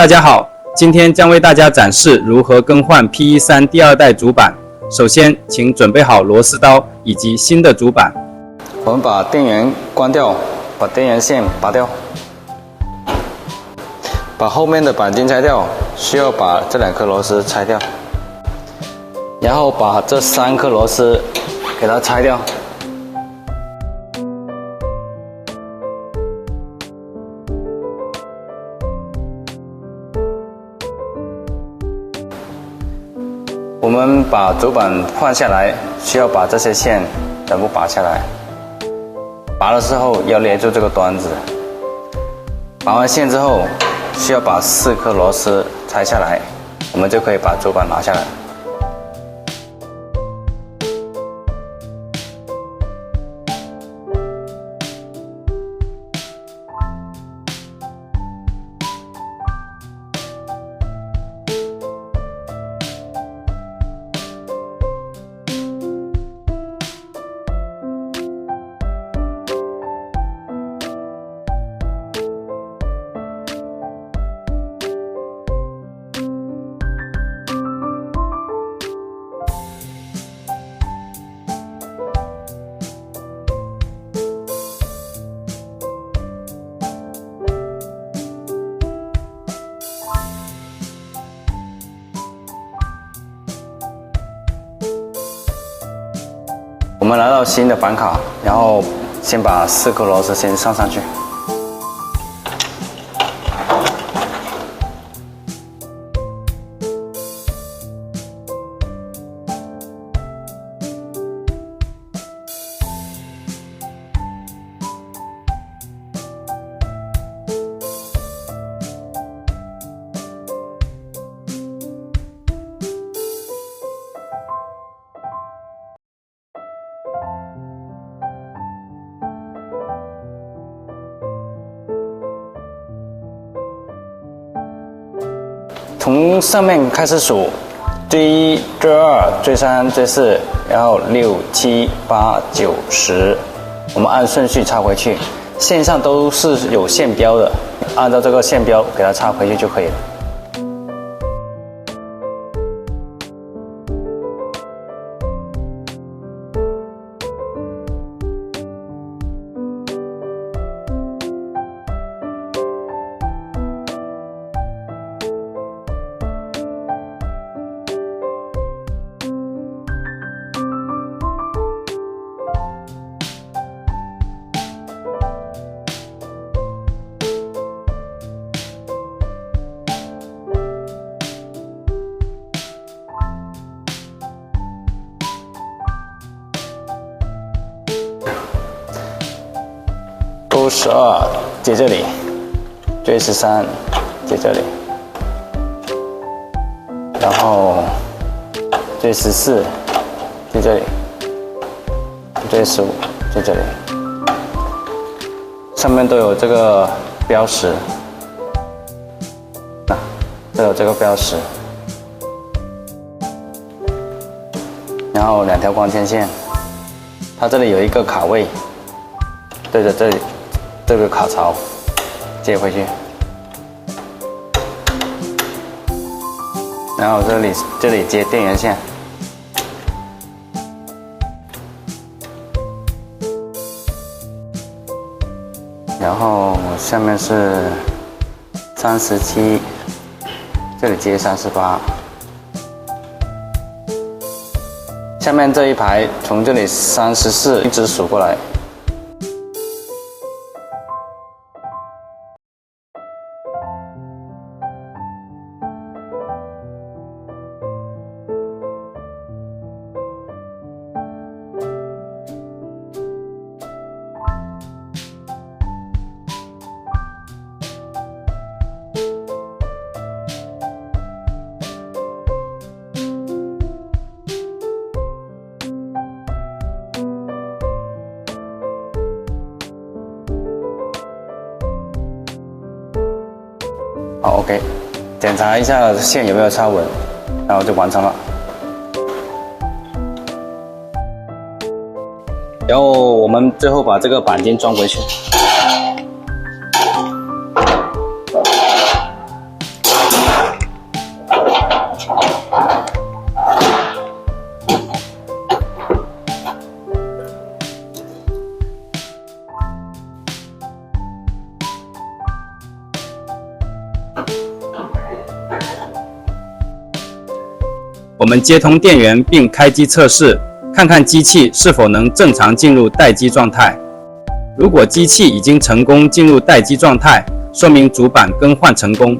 大家好，今天将为大家展示如何更换 PE3 第二代主板。首先，请准备好螺丝刀以及新的主板。我们把电源关掉，把电源线拔掉，把后面的钣金拆掉，需要把这2颗螺丝拆掉，然后把这3颗螺丝给它拆掉。我们把主板换下来，需要把这些线全部拔下来。拔的时候要捏住这个端子。拔完线之后，需要把4颗螺丝拆下来，我们就可以把主板拿下来。我们拿到新的板卡，然后先把4颗螺丝先上去。从上面开始数，最1、最2、最3、最4，然后6、7、8、9、10，我们按顺序插回去。线上都是有线标的，按照这个线标给它插回去就可以了。勾12接这里，追13接这里，然后追14接这里，追15接这里，上面都有这个标识，都有这个标识，然后2条光纤线，它这里有一个卡位，对着这里。这个卡槽接回去，然后这里接电源线，然后下面是37，这里接38，下面这一排从这里34一直数过来。好 ，OK， 检查一下线有没有插稳，然后就完成了。然后我们最后把这个钣金装回去。我们接通电源并开机测试，看看机器是否能正常进入待机状态。如果机器已经成功进入待机状态，说明主板更换成功。